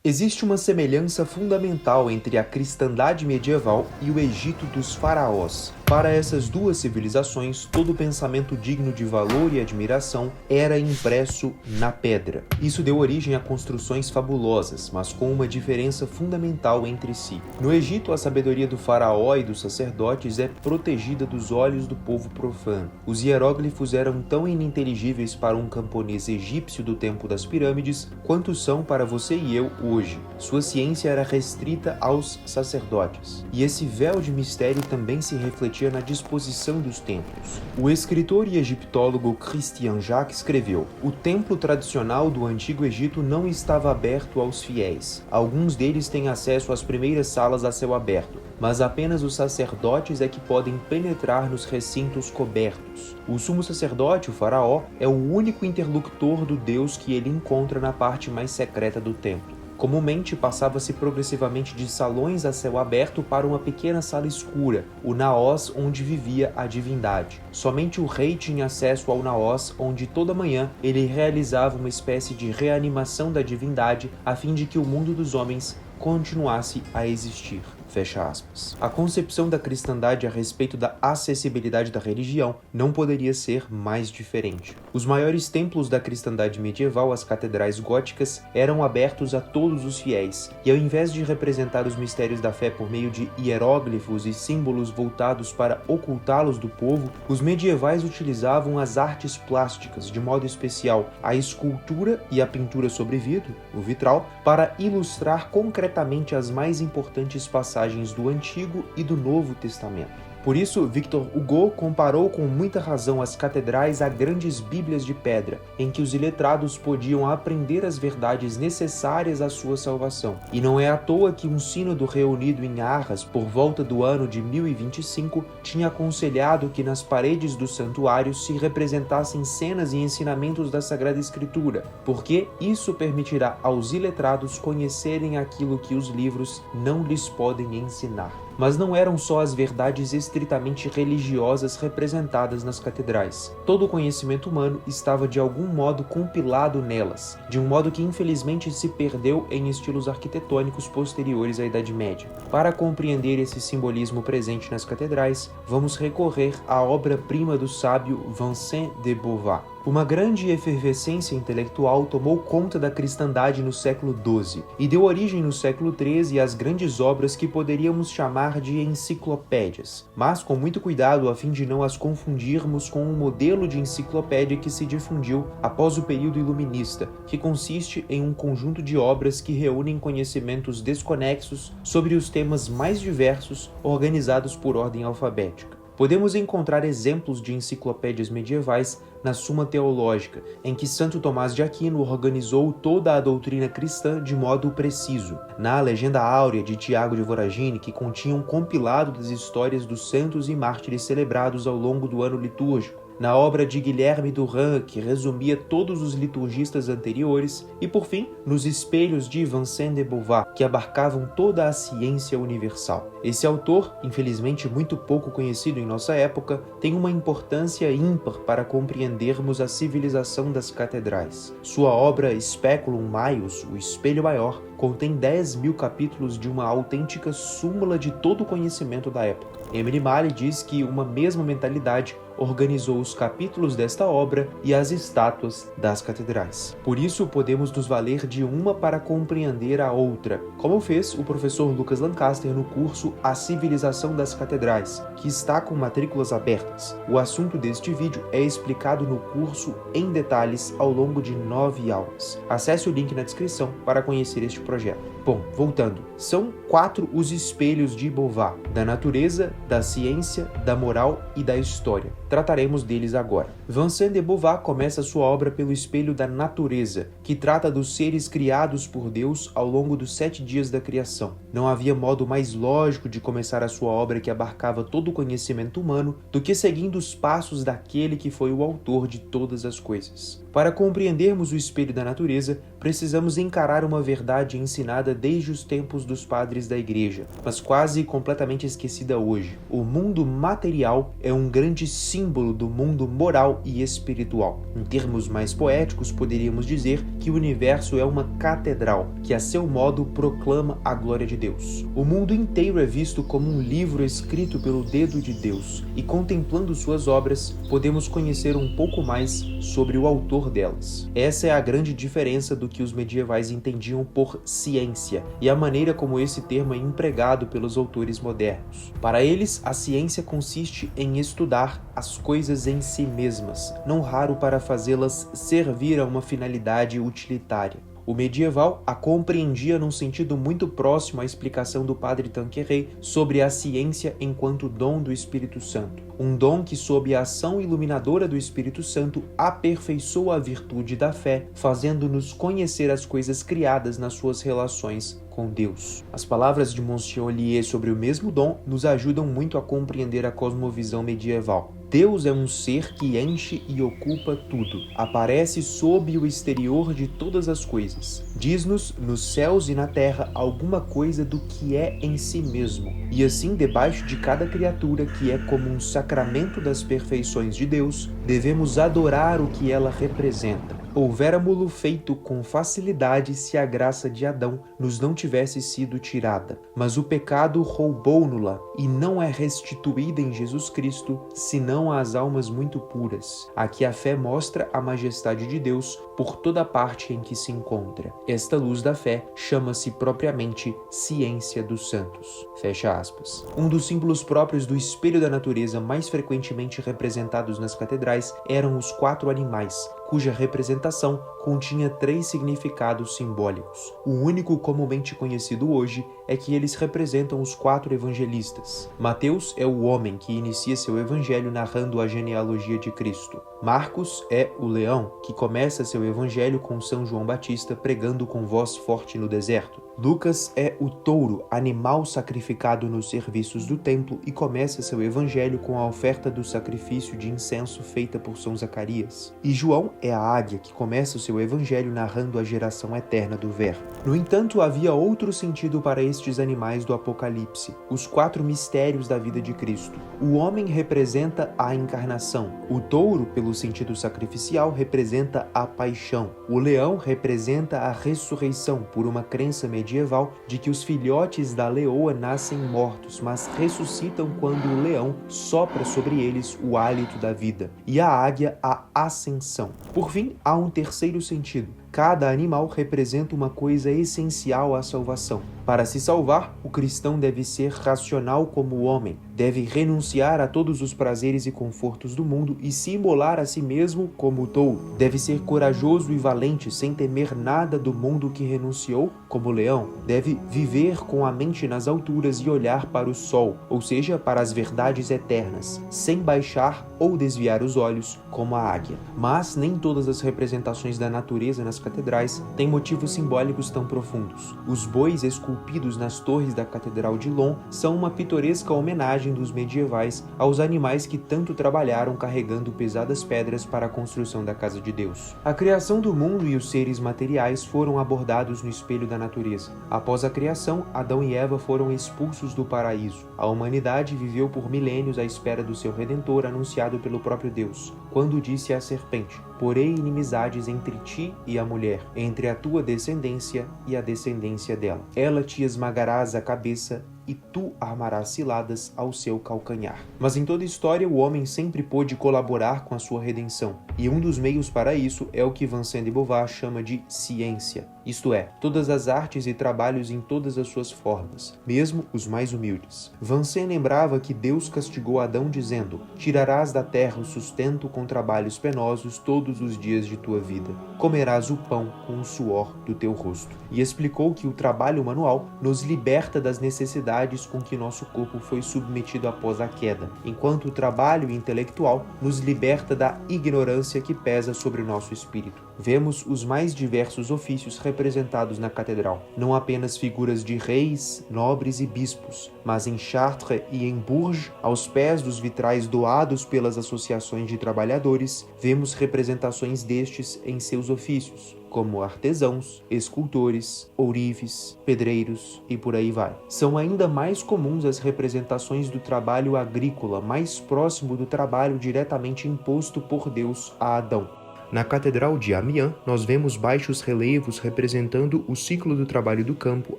Existe uma semelhança fundamental entre a cristandade medieval e o Egito dos faraós. Para essas duas civilizações, todo pensamento digno de valor e admiração era impresso na pedra. Isso deu origem a construções fabulosas, mas com uma diferença fundamental entre si. No Egito, a sabedoria do faraó e dos sacerdotes é protegida dos olhos do povo profano. Os hieróglifos eram tão ininteligíveis para um camponês egípcio do tempo das pirâmides quanto são para você e eu hoje. Sua ciência era restrita aos sacerdotes. E esse véu de mistério também se refletia na disposição dos templos. O escritor e egiptólogo Christian Jacques escreveu: "O templo tradicional do Antigo Egito não estava aberto aos fiéis. Alguns deles têm acesso às primeiras salas a céu aberto, mas apenas os sacerdotes é que podem penetrar nos recintos cobertos. O sumo sacerdote, o faraó, é o único interlocutor do Deus que ele encontra na parte mais secreta do templo. Comumente passava-se progressivamente de salões a céu aberto para uma pequena sala escura, o naós onde vivia a divindade. Somente o rei tinha acesso ao naós, onde toda manhã ele realizava uma espécie de reanimação da divindade a fim de que o mundo dos homens continuasse a existir." Fecha aspas. A concepção da cristandade a respeito da acessibilidade da religião não poderia ser mais diferente. Os maiores templos da cristandade medieval, as catedrais góticas, eram abertos a todos os fiéis, e ao invés de representar os mistérios da fé por meio de hieróglifos e símbolos voltados para ocultá-los do povo, os medievais utilizavam as artes plásticas, de modo especial a escultura e a pintura sobre vidro, o vitral, para ilustrar concretamente as mais importantes passagens do Antigo e do Novo Testamento. Por isso, Victor Hugo comparou com muita razão as catedrais a grandes bíblias de pedra, em que os iletrados podiam aprender as verdades necessárias à sua salvação. E não é à toa que um sínodo reunido em Arras por volta do ano de 1025 tinha aconselhado que nas paredes do santuário se representassem cenas e ensinamentos da Sagrada Escritura, porque isso permitirá aos iletrados conhecerem aquilo que os livros não lhes podem ensinar. Mas não eram só as verdades estritamente religiosas representadas nas catedrais. Todo o conhecimento humano estava de algum modo compilado nelas, de um modo que infelizmente se perdeu em estilos arquitetônicos posteriores à Idade Média. Para compreender esse simbolismo presente nas catedrais, vamos recorrer à obra-prima do sábio Vincent de Beauvoir. Uma grande efervescência intelectual tomou conta da cristandade no século XII e deu origem no século XIII às grandes obras que poderíamos chamar de enciclopédias, mas com muito cuidado a fim de não as confundirmos com um modelo de enciclopédia que se difundiu após o período iluminista, que consiste em um conjunto de obras que reúnem conhecimentos desconexos sobre os temas mais diversos, organizados por ordem alfabética. Podemos encontrar exemplos de enciclopédias medievais na Suma Teológica, em que Santo Tomás de Aquino organizou toda a doutrina cristã de modo preciso, na Legenda Áurea de Tiago de Voragine, que continha um compilado das histórias dos santos e mártires celebrados ao longo do ano litúrgico, na obra de Guilherme Durand, que resumia todos os liturgistas anteriores, e por fim, nos Espelhos de Vincent de Beauvoir, que abarcavam toda a ciência universal. Esse autor, infelizmente muito pouco conhecido em nossa época, tem uma importância ímpar para compreendermos a civilização das catedrais. Sua obra Speculum Maius, o Espelho Maior, contém 10.000 capítulos de uma autêntica súmula de todo o conhecimento da época. Emily Malley diz que uma mesma mentalidade organizou os capítulos desta obra e as estátuas das catedrais. Por isso, podemos nos valer de uma para compreender a outra, como fez o professor Lucas Lancaster no curso A Civilização das Catedrais, que está com matrículas abertas. O assunto deste vídeo é explicado no curso em detalhes ao longo de 9 aulas. Acesse o link na descrição para conhecer este projeto. Bom, voltando, são 4 os espelhos de Beauvoir, da natureza, da ciência, da moral e da história. Trataremos deles agora. Vincent de Beauvoir começa sua obra pelo espelho da natureza, que trata dos seres criados por Deus ao longo dos 7 dias da criação. Não havia modo mais lógico de começar a sua obra que abarcava todo o conhecimento humano do que seguindo os passos daquele que foi o autor de todas as coisas. Para compreendermos o espelho da natureza, precisamos encarar uma verdade ensinada desde os tempos dos padres da Igreja, mas quase completamente esquecida hoje. O mundo material é um grande símbolo do mundo moral e espiritual. Em termos mais poéticos, poderíamos dizer que o universo é uma catedral, que a seu modo proclama a glória de Deus. O mundo inteiro é visto como um livro escrito pelo dedo de Deus, e contemplando suas obras, podemos conhecer um pouco mais sobre o autor delas. Essa é a grande diferença do que os medievais entendiam por ciência e a maneira como esse termo é empregado pelos autores modernos. Para eles, a ciência consiste em estudar as coisas em si mesmas, não raro para fazê-las servir a uma finalidade utilitária. O medieval a compreendia num sentido muito próximo à explicação do padre Tanqueray sobre a ciência enquanto dom do Espírito Santo. Um dom que, sob a ação iluminadora do Espírito Santo, aperfeiçoa a virtude da fé, fazendo-nos conhecer as coisas criadas nas suas relações com Deus. As palavras de Monsieur Ollier sobre o mesmo dom nos ajudam muito a compreender a cosmovisão medieval. Deus é um ser que enche e ocupa tudo. Aparece sob o exterior de todas as coisas. Diz-nos, nos céus e na terra, alguma coisa do que é em si mesmo. E assim, debaixo de cada criatura, que é como um sacramento das perfeições de Deus, devemos adorar o que ela representa. Houvéramo-lo feito com facilidade se a graça de Adão nos não tivesse sido tirada. Mas o pecado roubou-no-la, e não é restituída em Jesus Cristo, senão às almas muito puras. Aqui a fé mostra a majestade de Deus por toda a parte em que se encontra. Esta luz da fé chama-se propriamente ciência dos santos. Fecha aspas. Um dos símbolos próprios do espelho da natureza mais frequentemente representados nas catedrais eram os 4 animais, cuja representação continha 3 significados simbólicos. O único comumente conhecido hoje é que eles representam os 4 evangelistas. Mateus é o homem que inicia seu evangelho narrando a genealogia de Cristo. Marcos é o leão, que começa seu evangelho com São João Batista pregando com voz forte no deserto. Lucas é o touro, animal sacrificado nos serviços do templo, e começa seu evangelho com a oferta do sacrifício de incenso feita por São Zacarias. E João é a águia, que começa o seu evangelho narrando a geração eterna do Verbo. No entanto, havia outro sentido para estes animais do Apocalipse, os 4 mistérios da vida de Cristo. O homem representa a encarnação, o touro, pelo sentido sacrificial, representa a paixão, o leão representa a ressurreição, por uma crença medieval de que os filhotes da leoa nascem mortos, mas ressuscitam quando o leão sopra sobre eles o hálito da vida, e a águia a ascensão. Por fim, há um terceiro sentido. Cada animal representa uma coisa essencial à salvação. Para se salvar, o cristão deve ser racional como o homem, deve renunciar a todos os prazeres e confortos do mundo e se imolar a si mesmo como o touro. Deve ser corajoso e valente, sem temer nada do mundo que renunciou, como o leão. Deve viver com a mente nas alturas e olhar para o sol, ou seja, para as verdades eternas, sem baixar ou desviar os olhos, como a águia. Mas nem todas as representações da natureza nas catedrais têm motivos simbólicos tão profundos. Os bois esculpidos nas torres da Catedral de Lyon são uma pitoresca homenagem dos medievais aos animais que tanto trabalharam carregando pesadas pedras para a construção da casa de Deus. A criação do mundo e os seres materiais foram abordados no espelho da natureza. Após a criação, Adão e Eva foram expulsos do paraíso. A humanidade viveu por milênios à espera do seu Redentor anunciado pelo próprio Deus, quando disse à serpente: "Porei inimizades entre ti e a mulher, entre a tua descendência e a descendência dela. Ela te esmagarás a cabeça e tu armarás ciladas ao seu calcanhar." Mas em toda a história, o homem sempre pôde colaborar com a sua redenção, e um dos meios para isso é o que Vincent de Beauvoir chama de ciência, isto é, todas as artes e trabalhos em todas as suas formas, mesmo os mais humildes. Vincent lembrava que Deus castigou Adão dizendo: "Tirarás da terra o sustento com trabalhos penosos todos os dias de tua vida. Comerás o pão com o suor do teu rosto." E explicou que o trabalho manual nos liberta das necessidades necessidades com que nosso corpo foi submetido após a queda, enquanto o trabalho intelectual nos liberta da ignorância que pesa sobre o nosso espírito. Vemos os mais diversos ofícios representados na catedral, não apenas figuras de reis, nobres e bispos, mas em Chartres e em Bourges, aos pés dos vitrais doados pelas associações de trabalhadores, vemos representações destes em seus ofícios, como artesãos, escultores, ourives, pedreiros e por aí vai. São ainda mais comuns as representações do trabalho agrícola, mais próximo do trabalho diretamente imposto por Deus a Adão. Na Catedral de Amiens, nós vemos baixos relevos representando o ciclo do trabalho do campo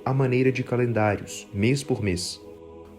à maneira de calendários, mês por mês.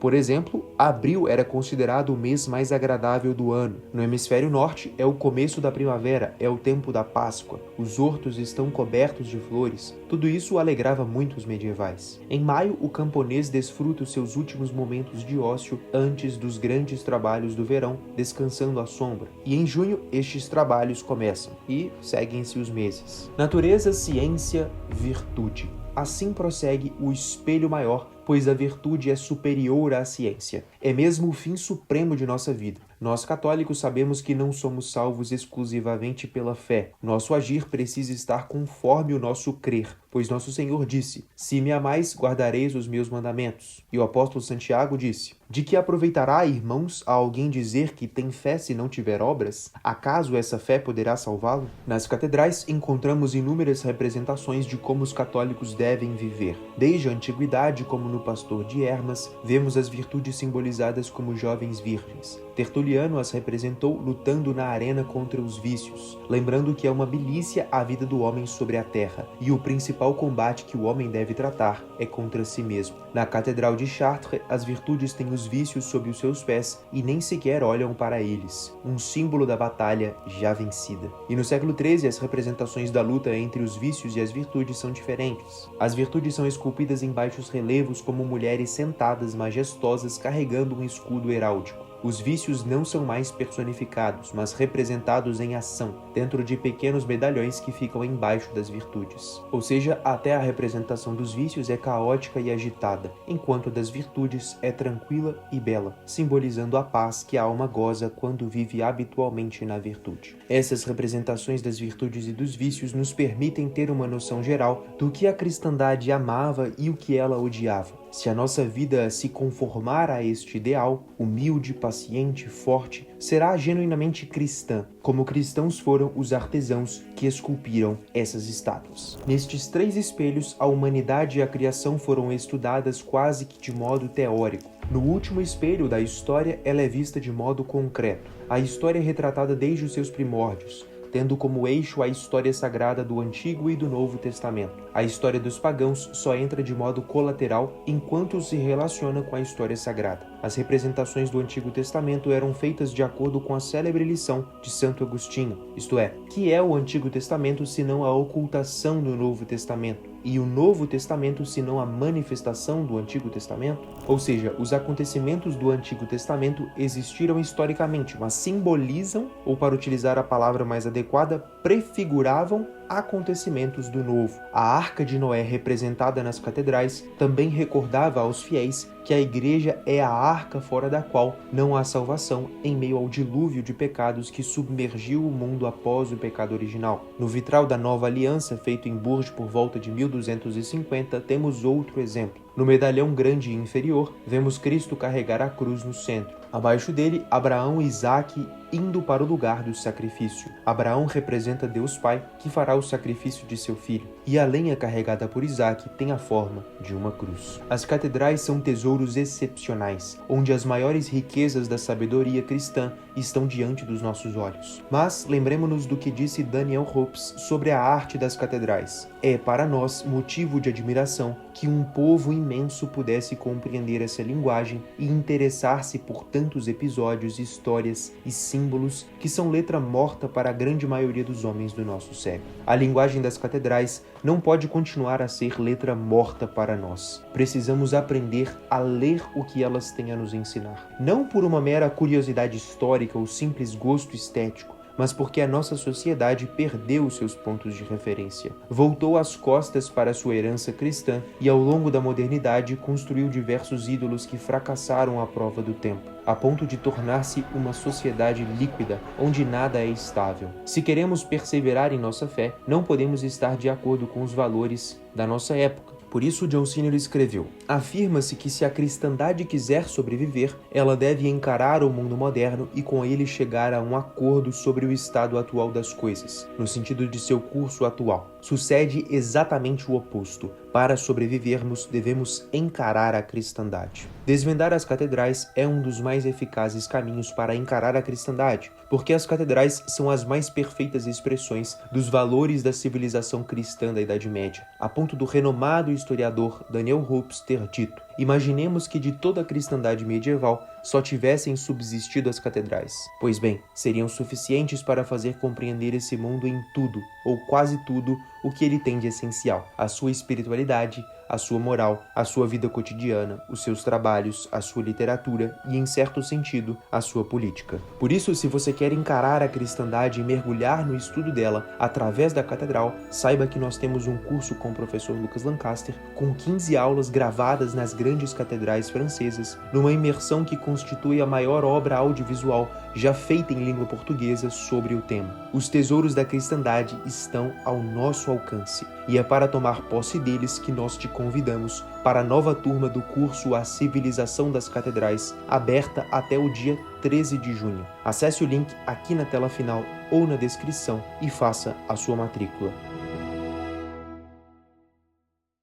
Por exemplo, abril era considerado o mês mais agradável do ano. No hemisfério norte, é o começo da primavera, é o tempo da Páscoa. Os hortos estão cobertos de flores. Tudo isso alegrava muito os medievais. Em maio, o camponês desfruta os seus últimos momentos de ócio antes dos grandes trabalhos do verão, descansando à sombra. E em junho, estes trabalhos começam e seguem-se os meses. Natureza, ciência, virtude. Assim prossegue o espelho maior, pois a virtude é superior à ciência. É mesmo o fim supremo de nossa vida. Nós católicos sabemos que não somos salvos exclusivamente pela fé. Nosso agir precisa estar conforme o nosso crer, pois nosso Senhor disse: "Se me amais, guardareis os meus mandamentos." E o apóstolo Santiago disse: "De que aproveitará, irmãos, a alguém dizer que tem fé se não tiver obras? Acaso essa fé poderá salvá-lo?" Nas catedrais encontramos inúmeras representações de como os católicos devem viver. Desde a antiguidade, como no Pastor de Hermas, vemos as virtudes simbolizadas como jovens virgens. Tertuliano as representou lutando na arena contra os vícios, lembrando que é uma milícia a vida do homem sobre a terra, e o principal combate que o homem deve tratar é contra si mesmo. Na Catedral de Chartres, as virtudes têm os vícios sob os seus pés e nem sequer olham para eles, um símbolo da batalha já vencida. E no século XIII, as representações da luta entre os vícios e as virtudes são diferentes. As virtudes são esculpidas em baixos relevos como mulheres sentadas majestosas carregando um escudo heráldico. Os vícios não são mais personificados, mas representados em ação, dentro de pequenos medalhões que ficam embaixo das virtudes. Ou seja, até a representação dos vícios é caótica e agitada, enquanto a das virtudes é tranquila e bela, simbolizando a paz que a alma goza quando vive habitualmente na virtude. Essas representações das virtudes e dos vícios nos permitem ter uma noção geral do que a cristandade amava e o que ela odiava. Se a nossa vida se conformar a este ideal, humilde, paciente, forte, será genuinamente cristã, como cristãos foram os artesãos que esculpiram essas estátuas. Nestes 3 espelhos, a humanidade e a criação foram estudadas quase que de modo teórico. No último espelho da história, ela é vista de modo concreto. A história é retratada desde os seus primórdios, tendo como eixo a história sagrada do Antigo e do Novo Testamento. A história dos pagãos só entra de modo colateral enquanto se relaciona com a história sagrada. As representações do Antigo Testamento eram feitas de acordo com a célebre lição de Santo Agostinho, isto é, que é o Antigo Testamento senão a ocultação do Novo Testamento, e o Novo Testamento senão a manifestação do Antigo Testamento? Ou seja, os acontecimentos do Antigo Testamento existiram historicamente, mas simbolizam, ou para utilizar a palavra mais adequada, prefiguravam acontecimentos do Novo. A Arca de Noé, representada nas catedrais, também recordava aos fiéis que a Igreja é a arca fora da qual não há salvação em meio ao dilúvio de pecados que submergiu o mundo após o pecado original. No vitral da Nova Aliança, feito em Bourges por volta de 1250, temos outro exemplo. No medalhão grande e inferior, vemos Cristo carregar a cruz no centro. Abaixo dele, Abraão e Isaque indo para o lugar do sacrifício. Abraão representa Deus Pai, que fará o sacrifício de seu filho, e a lenha carregada por Isaque tem a forma de uma cruz. As catedrais são tesouros excepcionais, onde as maiores riquezas da sabedoria cristã estão diante dos nossos olhos. Mas lembremos-nos do que disse Daniel Hopes sobre a arte das catedrais. É para nós motivo de admiração que um povo imenso pudesse compreender essa linguagem e interessar-se por tantos episódios, histórias e símbolos que são letra morta para a grande maioria dos homens do nosso século. A linguagem das catedrais não pode continuar a ser letra morta para nós. Precisamos aprender a ler o que elas têm a nos ensinar. Não por uma mera curiosidade histórica ou simples gosto estético, mas porque a nossa sociedade perdeu seus pontos de referência. Voltou as costas para sua herança cristã e, ao longo da modernidade, construiu diversos ídolos que fracassaram à prova do tempo, a ponto de tornar-se uma sociedade líquida, onde nada é estável. Se queremos perseverar em nossa fé, não podemos estar de acordo com os valores da nossa época. Por isso, John Senior escreveu: afirma-se que se a cristandade quiser sobreviver, ela deve encarar o mundo moderno e com ele chegar a um acordo sobre o estado atual das coisas, no sentido de seu curso atual. Sucede exatamente o oposto. Para sobrevivermos, devemos encarar a cristandade. Desvendar as catedrais é um dos mais eficazes caminhos para encarar a cristandade, porque as catedrais são as mais perfeitas expressões dos valores da civilização cristã da Idade Média, a ponto do renomado historiador Daniel Hopes ter dito: imaginemos que de toda a cristandade medieval só tivessem subsistido as catedrais. Pois bem, seriam suficientes para fazer compreender esse mundo em tudo, ou quase tudo, o que ele tem de essencial: a sua espiritualidade, a sua moral, a sua vida cotidiana, os seus trabalhos, a sua literatura e, em certo sentido, a sua política. Por isso, se você quer encarar a cristandade e mergulhar no estudo dela através da catedral, saiba que nós temos um curso com o professor Lucas Lancaster, com 15 aulas gravadas nas grandes catedrais francesas, numa imersão que constitui a maior obra audiovisual já feita em língua portuguesa sobre o tema. Os tesouros da cristandade estão ao nosso alcance, e é para tomar posse deles que nós te convidamos para a nova turma do curso A Civilização das Catedrais, aberta até o dia 13 de junho. Acesse o link aqui na tela final ou na descrição e faça a sua matrícula.